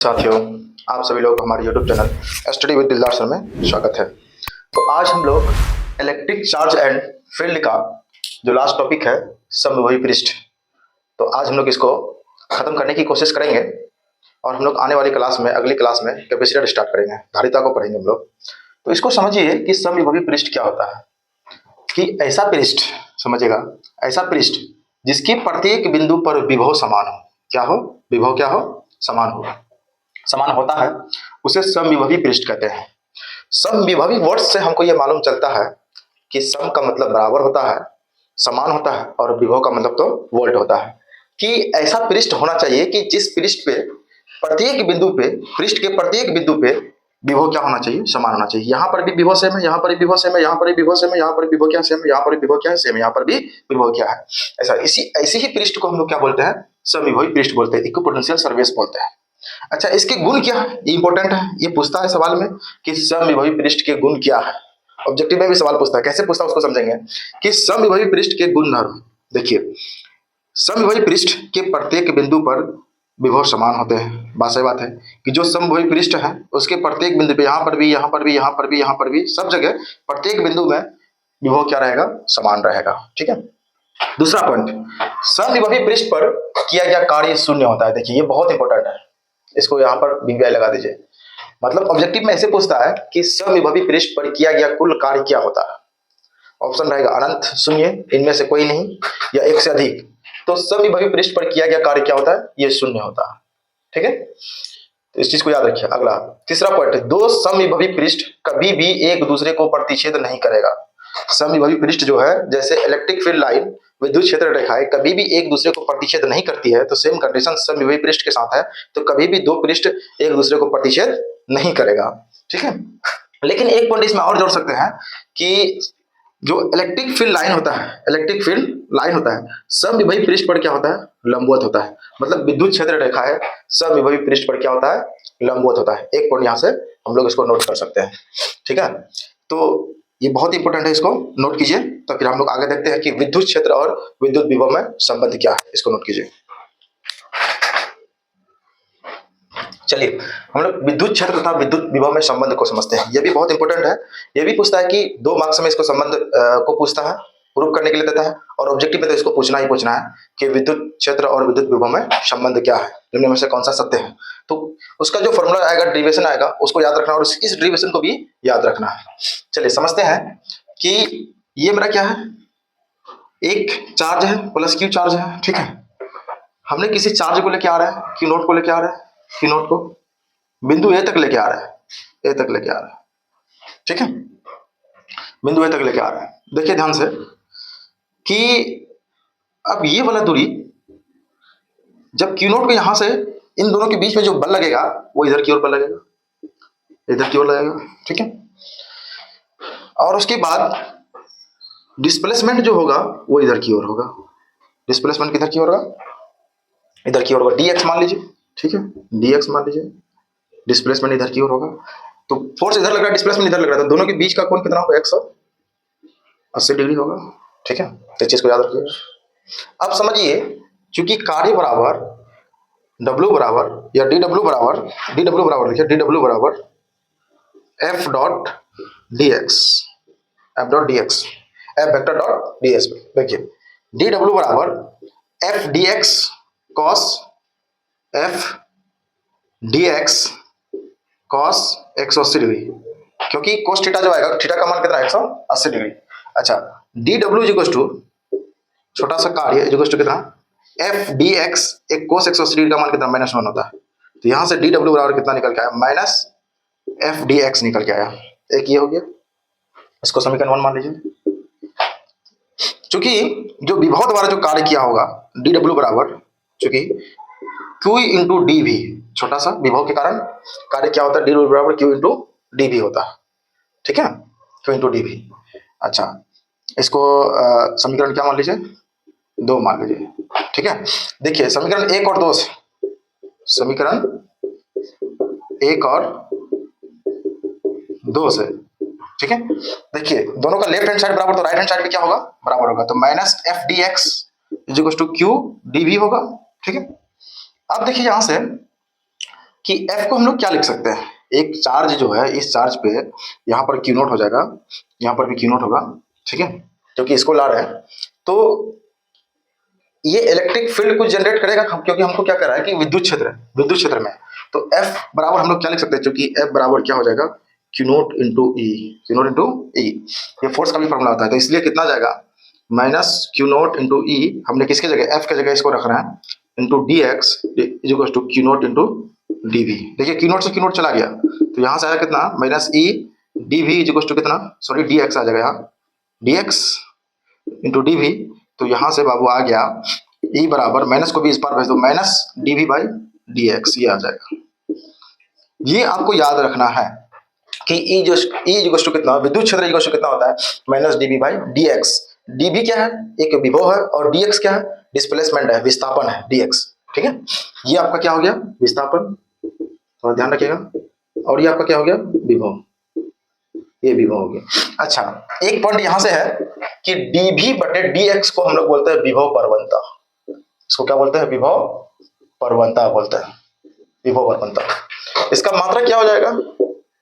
साथियों, आप सभी लोग हमारे YouTube चैनल स्टडी विद दिलदार सर में स्वागत है। तो आज हम लोग इलेक्ट्रिक चार्ज एंड फील्ड का जो लास्ट टॉपिक है समविभवी पृष्ठ, तो आज हम लोग इसको खत्म करने की कोशिश करेंगे और हम लोग आने वाली क्लास में, अगली क्लास में कैपेसिटर स्टार्ट करेंगे, धारिता को पढ़ेंगे हम लोग। तो इसको समझिए कि समविभवी पृष्ठ क्या होता है। कि ऐसा पृष्ठ, समझिएगा, ऐसा पृष्ठ जिसकी प्रत्येक बिंदु पर विभव समान हो। क्या हो? विभव क्या हो? समान हो, समान होता है, उसे समविभवी पृष्ठ कहते हैं। समविभवी वर्ड से हमको यह मालूम चलता है कि सम का मतलब बराबर होता है, समान होता है, और विभव का मतलब तो वोल्ट होता है। कि ऐसा पृष्ठ होना चाहिए कि जिस पृष्ठ पे प्रत्येक बिंदु पे, पृष्ठ के प्रत्येक बिंदु पे विभव क्या होना चाहिए? समान होना चाहिए। यहाँ पर भी विभव सेम है, यहाँ पर भी विभव सेम है, यहाँ पर भी विभव सेम है, यहाँ पर भी विभव क्या सेम है, यहाँ पर भी विभव क्या है सेम है, यहाँ पर भी विभव क्या है ऐसा। ऐसी ही पृष्ठ को हम लोग क्या बोलते हैं? समविभवी पृष्ठ बोलते हैं, इक्विपोटेंशियल सरफेस बोलते हैं। अच्छा, इसके गुण क्या है? ये इंपॉर्टेंट है, ये पूछता है सवाल में कि समविभवी पृष्ठ के गुण क्या है। ऑब्जेक्टिव में भी सवाल पूछता है। कैसे पूछता है उसको समझेंगे कि समविभवी पृष्ठ के गुण धर्म। देखिए, समविभवी पृष्ठ के प्रत्येक बिंदु पर विभव समान होते हैं। बात सही बात है कि जो समविभवी पृष्ठ है उसके प्रत्येक बिंदु पे, यहाँ पर भी, यहाँ पर भी, यहाँ पर भी, यहाँ पर भी, सब जगह प्रत्येक बिंदु में विभव क्या रहेगा? समान रहेगा। ठीक है। दूसरा पॉइंट, समविभवी पृष्ठ पर किया गया कार्य शून्य होता है। देखिए, ये बहुत इंपॉर्टेंट है, इसको यहाँ पर BVI लगा दीजिए। मतलब ऑब्जेक्टिव में ऐसे पूछता है कि समविभवी पृष्ठ पर किया गया कुल कार्य क्या होता है। ऑप्शन रहेगा अनंत, शून्य, इनमें से कोई नहीं, या एक से अधिक। तो समविभवी पृष्ठ पर किया गया कार्य क्या होता है? ये शून्य होता है। ठीक है, तो इस चीज को याद रखिए। अगला तीसरा पॉइंट, दो समविभवी पृष्ठ कभी भी एक दूसरे को प्रतिच्छेद नहीं करेगा। समविभवी पृष्ठ जो है, जैसे इलेक्ट्रिक फील्ड लाइन, विद्युत क्षेत्र रेखाएं कभी भी एक दूसरे को प्रतिच्छेद नहीं करती है, तो सेम कंडीशन समविभवी पृष्ठ के साथ है। तो कभी भी दो पृष्ठ एक दूसरे को प्रतिच्छेद नहीं करेगा। ठीक है। लेकिन एक पॉइंट इसमें और जोड़ सकते हैं कि जो इलेक्ट्रिक फील्ड लाइन होता है, इलेक्ट्रिक फील्ड लाइन होता है, समविभवी पृष्ठ पर क्या होता है? लंबवत होता है। मतलब विद्युत क्षेत्र रेखा है, समविभवी पृष्ठ पर क्या होता है? लंबवत होता है। एक पॉइंट यहाँ से हम लोग इसको नोट कर सकते हैं। ठीक है, तो ये बहुत इंपॉर्टेंट है, इसको नोट कीजिए। तो फिर हम लोग आगे देखते हैं कि विद्युत क्षेत्र और विद्युत विभव में संबंध क्या है, इसको नोट कीजिए। चलिए, हम लोग विद्युत क्षेत्र तथा विद्युत विभव में संबंध को समझते हैं। ये भी बहुत इंपॉर्टेंट है। ये भी पूछता है कि 2 मार्क्स में इसको संबंध को पूछता है, प्रूव करने के लिए देता है, और ऑब्जेक्टिव में तो इसको पूछना ही पूछना है कि विद्युत क्षेत्र और विद्युत विभव में संबंध क्या है, निम्न में से कौन सा सत्य है। तो उसका जो फॉर्मूला आएगा, डेरिवेशन आएगा, उसको याद रखना, और इस डेरिवेशन को भी याद रखना है। चलिए समझते हैं कि ये मेरा क्या है? एक चार्ज है प्लस क्यू चार्ज है। ठीक है, हमने किसी चार्ज को लेके आ रहा है, क्यू नोट को लेके आ रहा है, क्यू नोट को बिंदु ए तक लेके आ रहा है, ए तक लेके आ रहा है। ठीक है, बिंदु ए तक लेके आ रहा है। देखिए ध्यान से कि अब ये वाला दूरी, जब क्यू नोट को यहां से इन दोनों के बीच में जो बल लगेगा वो इधर की ओर बल लगेगा, इधर की ओर लगेगा। ठीक है, और उसके बाद डिस्प्लेसमेंट जो होगा वो इधर की ओर होगा। डिस्प्लेसमेंट किधर की ओर होगा? इधर की ओर होगा, dx मान लीजिए। ठीक है, dx मान लीजिए, डिस्प्लेसमेंट इधर की ओर होगा। तो फोर्स इधर लग रहा है, डिस्प्लेसमेंट इधर लग रहा है, तो दोनों के बीच का कोण कितना होगा? 180 डिग्री होगा। ठीक है, तो इस चीज को याद रखिएगा। अब समझिए, चूंकि कार्य बराबर W बराबर, या DW बराबर, DW बराबर लिखिए, DW बराबर F dot dx, F dot dx, F vector dot ds। देखिए, DW बराबर F dx cos F dx cos 180 degree, क्योंकि cos थीटा जो आएगा, थीटा का मान कितना है? 180 डिग्री। अच्छा, DW इक्वल टू छोटा सा कार्य इक्वल टू कितना? F dx, एक cos 180 डिग्री का मान कितना? -1 होता है। तो यहां से DW बराबर कितना निकल के आया? माइनस F dx निकल के आया। एक ये हो गया, इसको समीकरण 1 मान लीजिए। चूंकि जो विभव द्वारा जो कार्य किया होगा, DW बराबर, चूंकि Q इंटू डी भी, छोटा सा विभव के कारण कार्य क्या होता है? DW बराबर Q इंटू डी भी होता है। ठीक है, Q इंटू डी भी। अच्छा, इसको समीकरण क्या मान लीजिए? 2 मान लीजिए। ठीक है, देखिए समीकरण 1 और 2 से, समीकरण 1 और 2 से, ठीक है, देखिए दोनों का लेफ्ट हैंड साइड बराबर, तो राइट हैंड साइड पे क्या होगा? बराबर होगा। तो minus F D X is equal to Q D V होगा। ठीक है, अब देखिए यहां से कि एफ को हम लोग क्या लिख सकते हैं, एक चार्ज जो है इस चार्ज पे यहाँ पर क्यू नोट हो जाएगा, यहाँ पर भी क्यू नोट होगा, ठीक है, क्योंकि इसको ला रहे हैं। तो ये इलेक्ट्रिक फील्ड को जनरेट करेगा, क्योंकि हमको क्या कर रहा है कि विद्युत क्षेत्र है, विद्युत क्षेत्र में। तो एफ बराबर हम लोग क्या लिख सकते हैं, क्योंकि एफ बराबर क्या हो जाएगा, क्यू नोट इंटू ई, क्यू नोट इंटू ई, ये फोर्स का भी फॉर्मूला होता है। तो इसलिए कितना जाएगा, माइनस क्यू नोट इंटू ई, हमने किसके जगह, एफ के जगह इसको रख रहे हैं, into D X is equal to Q nought into D V. देखिए क्यू नोट से क्यू नोट चला गया, तो यहाँ से आया कितना, minus E D V is equal to कितना, सॉरी डी एक्स आ जाएगा यहाँ, D X into D V. तो यहाँ से बाबू आ गया ई बराबर, माइनस को भी इस पार भेज दो, minus D V by D X, ये आ जाएगा। ये आपको याद रखना है कि ई जो कितना, विद्युत क्षेत्र ई कितना होता है, minus D V by D X. D V क्या है, एक विभव है, और डी एक्स क्या है, डिस्प्लेसमेंट है, विस्थापन है, डी एक्स, ठीक है। ये आपका क्या हो गया, विस्थापन, थोड़ा ध्यान रखिएगा। और ये आपका क्या हो गया, विभव, ये विभव हो गया। अच्छा, एक पॉइंट यहां से है कि डीवी बटे डी एक्स को हम लोग बोलते हैं विभव परवंता। इसको क्या बोलते हैं, विभव परवंता बोलते हैं, विभव परवंता। इसका मात्रक क्या हो जाएगा,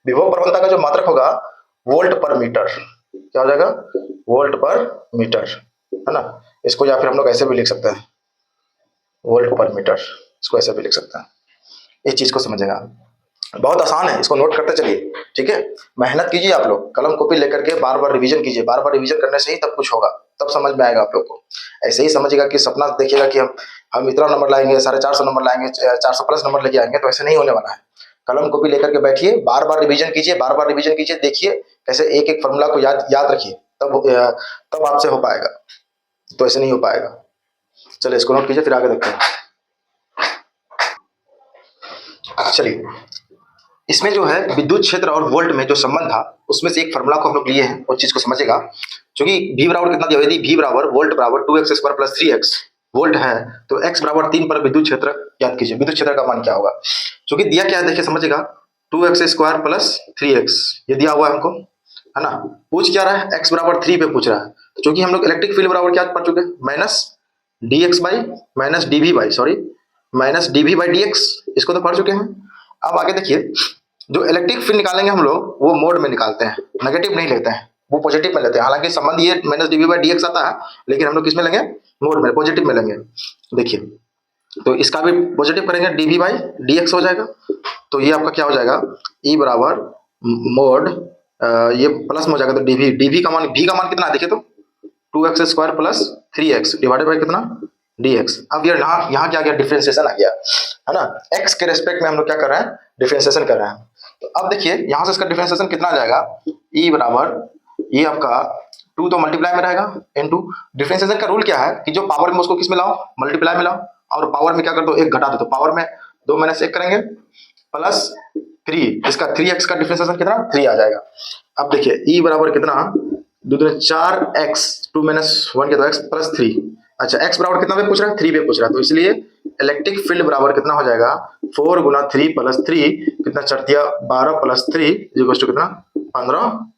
विभव परवंता का जो मात्रक होगा वोल्ट पर मीटर, क्या हो जाएगा, वोल्ट पर मीटर, है ना। इसको या फिर हम लोग ऐसे भी लिख सकते हैं, वोल्ट पर मीटर, इसको ऐसे भी लिख सकते हैं। इस चीज को समझेगा, बहुत आसान है, इसको नोट करते चलिए, ठीक है। मेहनत कीजिए आप लोग, कलम कॉपी लेकर के बार बार रिवीजन कीजिए, बार बार रिवीजन करने से ही तब कुछ होगा, तब समझ में आएगा आप लोग को। ऐसे ही समझिएगा कि सपना देखिएगा कि हम इतना नंबर लाएंगे, 450 नंबर लाएंगे, 400 प्लस नंबर लेके आएंगे, तो ऐसे नहीं होने वाला है। कलम कॉपी लेकर के बैठिए, बार बार रिवीजन कीजिए, बार बार रिवीजन कीजिए, देखिए कैसे एक एक फॉर्मूला को याद रखिए, तब आपसे हो पाएगा, तो ऐसे नहीं हो पाएगा। चलिए इसको नोट कीजिए, फिर आगे देखते हैं। चलिए, इसमें जो है विद्युत क्षेत्र और वोल्ट में जो संबंध था, उसमें से एक फॉर्मूला को हम लोग लिए हैं, उस चीज को समझिएगा। क्योंकि v बराबर कितना दिया, यदि v बराबर वोल्ट बराबर 2x square plus 3x volt है, तो x बराबर 3 पर विद्युत क्षेत्र याद कीजिए, विद्युत क्षेत्र का मान क्या होगा। क्योंकि दिया क्या है, देखिए समझिएगा, 2x स्क्वायर प्लस 3x ये दिया हुआ है हमको, है ना। पूछ क्या रहा है, x बराबर 3 पे पूछ रहा है। तो चूंकि हम लोग इलेक्ट्रिक फील्ड बराबर क्या पढ़ चुके हैं, minus D X by minus D V by, sorry minus D V by D X, इसको तो पढ़ चुके हैं। अब आगे देखिए, जो इलेक्ट्रिक फील्ड निकालेंगे हम लोग, वो मोड में निकालते हैं, नेगेटिव नहीं लेते हैं, वो पॉजिटिव में लेते हैं। हालांकि संबंध ये minus D V by D X आता है, लेकिन हम लोग किस में लेंगे, मोड में, पॉजिटिव में लेंगे। देखिए, तो इसका भी पॉजिटिव करेंगे, D V by D X हो जाएगा। तो ये आपका क्या हो जाएगा, ई बराबर मोड, ये प्लस में हो जाएगा, तो डी का मान, v का मान कितना है, देखिए तो 2x square plus 3x divided by कितना, dx। अब ये यहाँ क्या गया, डिफरेंशिएशन आ गया, है ना। x के रेस्पेक्ट में हम लोग क्या कर रहे हैं, डिफरेंशिएशन कर रहे हैं। तो अब देखिए यहाँ से इसका डिफरेंशिएशन कितना आ जाएगा, e बराबर, ये आपका 2 तो मल्टीप्लाई में रहेगा, इनटू डिफरेंशिएशन का रूल क्या है कि जो पावर में उसको किस में लाओ, मल्टीप्लाई में लाओ, और पावर में क्या कर दो, 1 घटा दो, तो पावर में 2 माइनस 1 करेंगे प्लस 3, इसका 3x का डिफरेंशिएशन कितना, 3 आ जाएगा। अब देखिए e बराबर कितना, 2 दूनी 4x, 2 माइनस 1 के, तो x प्लस 3। अच्छा, x बराबर कितना पे पूछ रहा है, 3 पे पूछ रहा है, तो इसलिए इलेक्ट्रिक फील्ड बराबर कितना हो जाएगा, 4 गुना 3 प्लस 3, कितना चढ़ दिया, 12 प्लस 3 इक्वल्स टू कितना, 15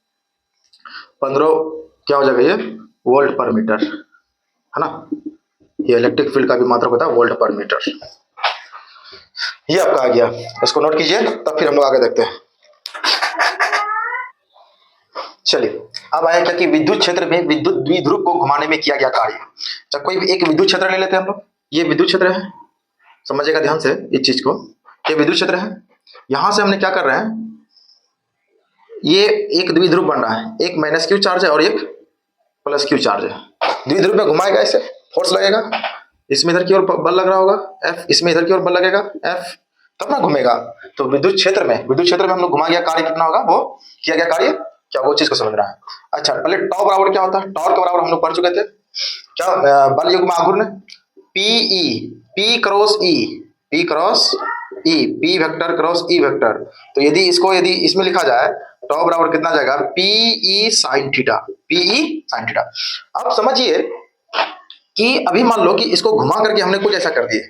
क्या हो जाएगा, ये वोल्ट पर मीटर, है ना। ये इलेक्ट्रिक फील्ड का भी मात्रक होता है वोल्ट पर मीटर। ये आपका आ गया, इसको नोट कीजिए, तब फिर हम लोग आगे देखते हैं। चलिए, अब आया क्या कि विद्युत क्षेत्र में विद्युत द्विध्रुव को घुमाने में किया गया कार्य। जब कोई एक विद्युत क्षेत्र ले लेते हैं हम लोग, ये विद्युत क्षेत्र है, समझिएगा ध्यान से इस चीज को, ये विद्युत क्षेत्र है। यहां से हमने क्या कर रहे हैं, ये एक द्विध्रुव बन रहा है, एक माइनस क्यू चार्ज है और एक प्लस क्यू चार्ज है। द्विध्रुव में घुमाएगा, ऐसे फोर्स लगेगा, इसमें इधर की ओर बल लग रहा होगा F, इसमें इधर की ओर बल लगेगा F, तब ना घूमेगा। तो विद्युत क्षेत्र में हम लोग घुमा गया, कार्य कितना होगा, वो किया गया कार्य क्या, वो चीज को समझ रहा है। अच्छा, पहले टॉर्क बराबर क्या होता है, टॉर्क बराबर हम लोग पढ़ चुके थे, क्या, बल युग्म आघूर्ण, P cross E, P vector cross E vector. तो यदि इसमें लिखा जाए, टॉर्क बराबर कितना जाएगा, PE sin थीटा, अब समझिए कि अभी मान लो कि इसको घुमा करके हमने कुछ ऐसा कर दिए,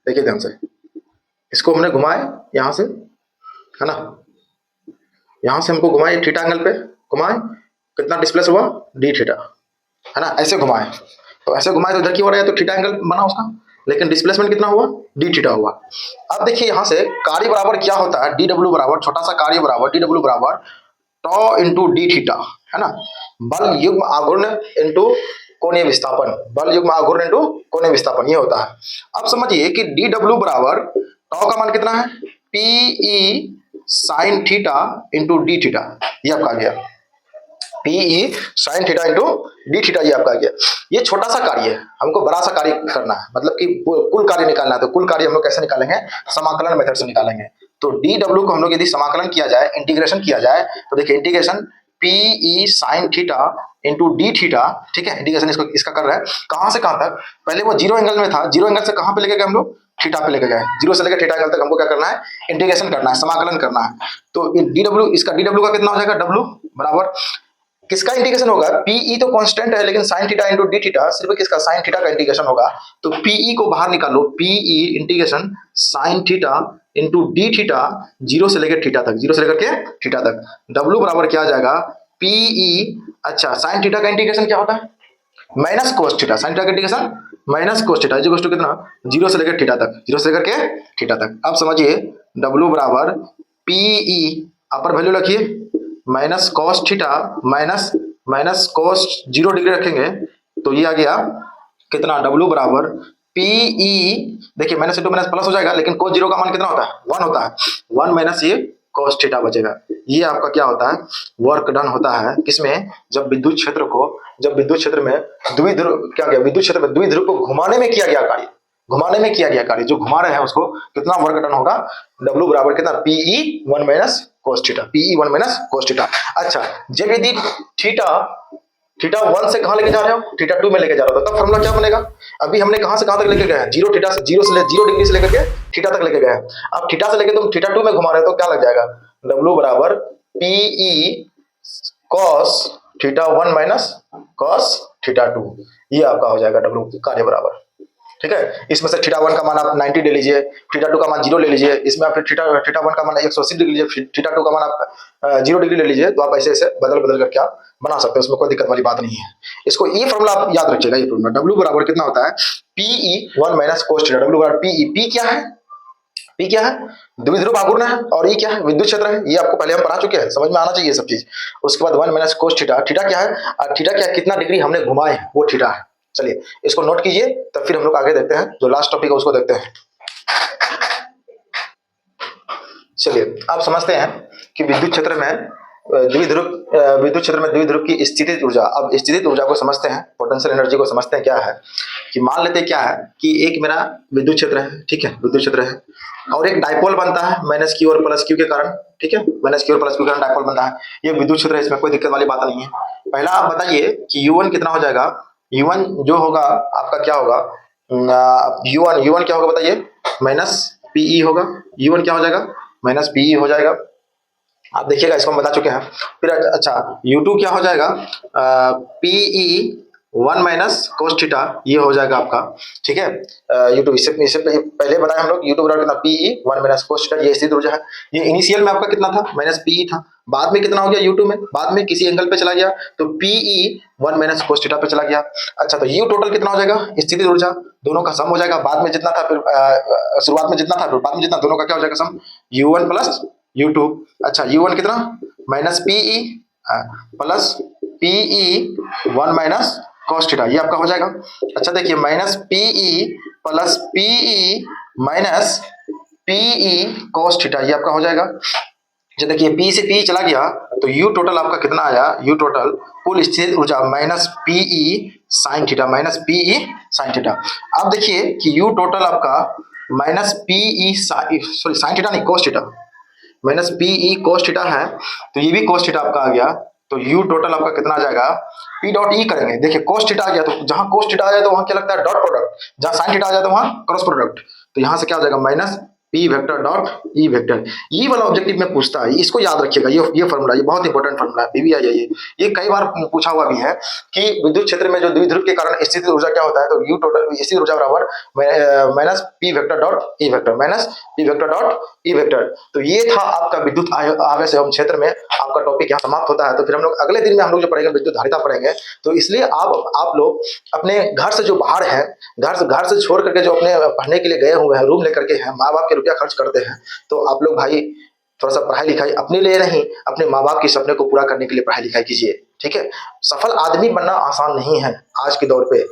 देखिए ध्यान से, इसको हमने घुमाए यहां से, है ना, यहां से हमको घुमाए थीटा एंगल पे घुमाए, कितना डिस्प्लेस हुआ, डी थीटा, है ना, ऐसे घुमाए, तो ऐसे घुमाए तो इधर की ओर आया, तो थीटा एंगल बना उसका। लेकिन डिस्प्लेसमेंट कितना हुआ, डी थीटा हुआ। अब देखिए यहाँ से कार्य बराबर क्या होता है, डी डब्ल्यू बराबर, छोटा सा कार्य बराबर डी डब्ल्यू बराबर टॉ इंटू डी थीटा, है ना, बल युग्म आघूर्ण इंटू कोणीय विस्थापन, बल युग्म आघूर्ण इंटू कोणीय विस्थापन, ये होता है। अब समझिए कि डी डब्ल्यू बराबर टॉ का मान कितना है, PE sine theta into D theta, ये आपका आ गया, PE sine theta into D theta, ये आपका आ गया। ये छोटा सा कार्य है, हमको बड़ा सा कार्य करना है, मतलब कि कुल कार्य निकालना है। तो कुल कार्य हम लोग कैसे निकालेंगे, समाकलन मेथड से निकालेंगे। तो डी डब्ल्यू को हम लोग यदि समाकलन किया जाए, इंटीग्रेशन किया जाए, तो देखिए integration PE sine theta into D theta, ठीक है, इंटीग्रेशन इसका कर रहा है कहां से कहां तक, पहले वो जीरो एंगल में था, जीरो एंगल से कहां पे लेके गए हम लोग, थीटा पे लेके गए, जीरो से लेकर थीटा एंगल तक हमको क्या करना है, इंटीग्रेशन करना है, समाकलन करना है। तो डी डब्ल्यू, इसका डी डब्ल्यू का कितना हो जाएगा, डब्ल्यू बराबर किसका इंटीग्रेशन होगा, पीई तो कांस्टेंट है, लेकिन sign theta into D theta सिर्फ किसका, साइन थीटा का इंटीग्रेशन होगा। तो पीई को बाहर निकालो, PE integration sine theta into D theta, zero से लेकर थीटा तक, जीरो से लेकर के थीटा तक, डब्ल्यू बराबर क्या आ जाएगा, पीई, अच्छा साइन थीटा का इंटीग्रेशन क्या होता है, minus cos theta, sine theta का integration minus cos theta, is equal to कितना, जीरो से लेकर थीटा तक, जीरो से लेकर के थीटा तक। अब समझिए डब्ल्यू बराबर पीई, अपर वैल्यू रखिए, minus cos theta minus minus cos 0 degree रखेंगे, तो ये आ गया कितना, डब्ल्यू बराबर पीई, देखिए माइनस इंटू माइनस प्लस हो जाएगा, लेकिन कोस 0 का मान कितना होता है, 1 होता है, 1 माइनस ये कॉस थीटा बचेगा। ये आपका क्या होता है, वर्क डन होता है किसमें, जब विद्युत क्षेत्र को, जब विद्युत क्षेत्र में द्विध्रुव, क्या गया, विद्युत क्षेत्र में द्विध्रुव को घुमाने में किया गया कार्य, घुमाने में किया गया कार्य, जो घुमा रहे हैं उसको कितना वर्क डन होगा, डब्ल्यू बराबर कितना, PE 1 minus cos theta, PE 1 minus cos theta. अच्छा, जब यदि थीटा, थीटा 1 से कहां लेके जा रहे हो, थीटा 2 में लेके जा रहे हो, तब फॉर्मूला क्या बनेगा, अभी हमने कहां से कहां तक लेके गए हैं, जीरो थीटा से, जीरो डिग्री से लेकर के थीटा तक लेके गए हैं। अब थीटा से लेके तुम थीटा 2 में घुमा रहे हो, तो क्या लग जाएगा, डब्ल्यू बराबर PE cos theta 1 minus cos theta 2, ये आपका हो जाएगा डब्ल्यू कार्य बराबर, ठीक है। इसमें से थीटा 1 का मान आप 90 ले लीजिए, थीटा 2 का मान 0 ले लीजिए, इसमें आप थीटा 1 का मान 180 डिग्री लीजिए, थीटा 2 का मान आप 0 डिग्री ले लीजिए, तो आप ऐसे ऐसे बदल बदल करके आप बना सकते हैं, उसमें कोई दिक्कत वाली बात नहीं है। इसको ये फॉर्मूला आप याद रखिएगा, ये फॉर्मूला डब्ल्यू बराबर कितना होता है, PE 1 minus cos theta, W बराबर पीई, पी क्या है, पी क्या है, द्विध्रुव आघूर्ण है, और ये क्या है, विद्युत क्षेत्र है, ये आपको पहले हम पढ़ा चुके हैं, समझ में आना चाहिए सब चीज। उसके बाद 1 माइनस कोस थीटा, थीटा क्या है, थीटा क्या, कितना डिग्री हमने घुमाए वो थीटा है। चलिए इसको नोट कीजिए, तब फिर हम लोग आगे देखते हैं, जो लास्ट टॉपिक है उसको देखते हैं। चलिए आप समझते हैं कि विद्युत क्षेत्र में द्विध्रुव की स्थितिज ऊर्जा, अब स्थितिज ऊर्जा को समझते हैं, पोटेंशियल एनर्जी को समझते हैं। क्या है कि मान लेते हैं क्या है कि एक मेरा विद्युत क्षेत्र है, ठीक है, विद्युत क्षेत्र है, और एक डाइपोल बनता है माइनस क्यू और प्लस क्यू के कारण, ठीक है, माइनस क्यू और प्लस क्यू के कारण डाइपोल बनता है, ये विद्युत क्षेत्र है, इसमें कोई दिक्कत वाली बात नहीं है। पहला आप बताइए कि U1 कितना हो जाएगा, U1 जो होगा आपका क्या होगा, U1 क्या होगा बताइए, माइनस पीई होगा, U1 क्या हो जाएगा, माइनस पीई हो जाएगा। आप देखिएगा, इसको हम बता चुके हैं। फिर अच्छा U2 क्या हो जाएगा, पीई 1 माइनस कोस थीटा, ये हो जाएगा आपका, ठीक है। U2 इससे पहले बताया हम लोग, U2 बराबर कितना, पीई 1 माइनस कोस थीटा, ये स्थित ऊर्जा है। ये इनिशियल में आपका कितना था, माइनस पीई था, बाद में कितना हो गया U2 में, बाद में किसी एंगल पे चला गया, तो पीई 1 माइनस कोस थीटा पे चला गया। अच्छा तो U टोटल कितना हो जाएगा, स्थिति ऊर्जा, दोनों का सम हो जाएगा, बाद में जितना था, फिर शुरुआत में जितना था, फिर बाद में जितना, दोनों का क्या हो जाएगा सम, U1 प्लस U2। अच्छा U1 कितना, minus PE plus PE 1 minus cos theta, ये आपका हो जाएगा। अच्छा देखिए, minus PE plus PE minus PE cos theta, ये आपका हो जाएगा। अच्छा देखिए, पी से पी चला गया, तो यू टोटल आपका कितना आया, यू टोटल कुल स्थिर ऊर्जा minus PE sine theta, minus PE sine theta. अब देखिए कि यू टोटल आपका minus PE sorry sine theta नहीं, cos theta, minus PE cos theta है, तो ये भी कोस थीटा आपका आ गया, तो यू टोटल आपका कितना आ जाएगा, पी डॉट ई करेंगे, देखिए कोस थीटा आ गया, तो जहां कोस थीटा आ जाए तो वहां क्या लगता है, डॉट प्रोडक्ट, जहां साइन थीटा आ जाए तो वहां क्रॉस प्रोडक्ट, तो यहां से क्या हो जाएगा, minus P vector dot E vector, ये वाला ऑब्जेक्टिव में पूछता है, इसको याद रखिएगा। ये फॉर्मूला, ये बहुत इंपॉर्टेंट फॉर्मूला है, बीबी आ जाइए। ये कई बार पूछा हुआ भी है कि विद्युत क्षेत्र में जो द्विध्रुव के कारण स्थितिज ऊर्जा क्या होता है, तो यू टोटल स्थितिज ऊर्जा बराबर minus P vector dot E vector, minus P vector dot E vector. तो ये था आपका विद्युत आवेश एवं क्षेत्र में आपका टॉपिक यहाँ समाप्त होता है। तो फिर हम लोग अगले दिन में हम लोग जो पढ़ेंगे विद्युत धारिता पढ़ेंगे। तो इसलिए आप लोग अपने घर से जो बाहर हैं, घर से छोड़ करके जो अपने पढ़ने के लिए गए हुए हैं, रूम लेकर के हैं, माँ बाप के रुपया खर्च करते हैं, तो आप लोग भाई थोड़ा सा पढ़ाई लिखाई अपने लिए नहीं, अपने माँ बाप के सपने को पूरा करने के लिए पढ़ाई लिखाई कीजिए, ठीक है। सफल आदमी बनना आसान नहीं है आज के दौर पे,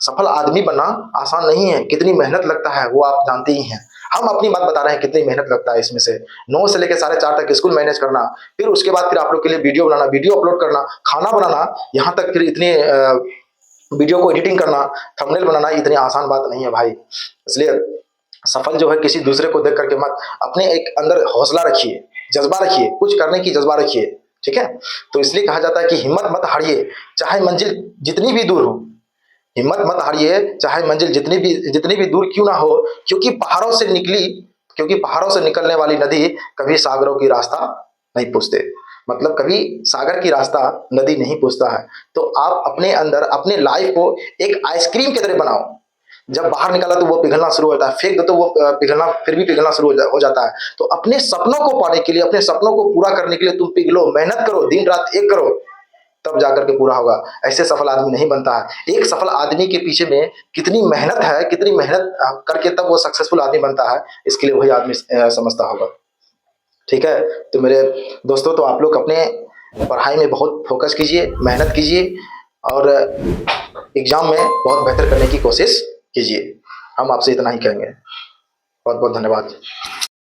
सफल आदमी बनना आसान नहीं है। कितनी मेहनत लगता है वो आप जानते ही हैं। हम अपनी बात बता रहे हैं कितनी मेहनत लगता है इसमें से। 9 से लेकर 4:30 तक स्कूल मैनेज करना, फिर उसके बाद फिर आप लोग के लिए वीडियो बनाना, वीडियो अपलोड करना, खाना बनाना, यहाँ तक फिर इतनी वीडियो को एडिटिंग करना, थंबनेल बनाना, इतनी आसान बात नहीं है भाई। इसलिए सफल जो है किसी दूसरे को देख करके मत, अपने एक अंदर हौसला रखिए, जज्बा रखिए, कुछ करने की जज्बा रखिए, ठीक है। तो इसलिए कहा जाता है कि हिम्मत मत हारिए, चाहे मंजिल जितनी भी दूर हो, हिम्मत मत हारिए चाहे मंजिल जितनी भी दूर क्यों ना हो, क्योंकि पहाड़ों से निकलने वाली नदी कभी सागरों की रास्ता नहीं पूछते, मतलब कभी सागर की रास्ता नदी नहीं पूछता है। तो आप अपने अंदर अपने लाइफ को एक आइसक्रीम की तरह बनाओ। जब बाहर निकाला तो वो पिघलना शुरू होता है, फेंक दो तो वो पिघलना, फिर भी पिघलना शुरू हो जाता है। तो अपने सपनों को पाने के लिए, अपने सपनों को पूरा करने के लिए तुम पिघलो, मेहनत करो, दिन रात एक करो, तब जाकर के पूरा होगा। ऐसे सफल आदमी नहीं बनता है। एक सफल आदमी के पीछे में कितनी मेहनत है, कितनी मेहनत करके तब वो सक्सेसफुल आदमी बनता है, इसके लिए वही आदमी समझता होगा, ठीक है। तो मेरे दोस्तों, तो आप लोग अपने पढ़ाई में बहुत फोकस कीजिए, मेहनत कीजिए और एग्जाम में बहुत बेहतर करने की कोशिश कीजिए। हम आपसे इतना ही कहेंगे। बहुत बहुत धन्यवाद।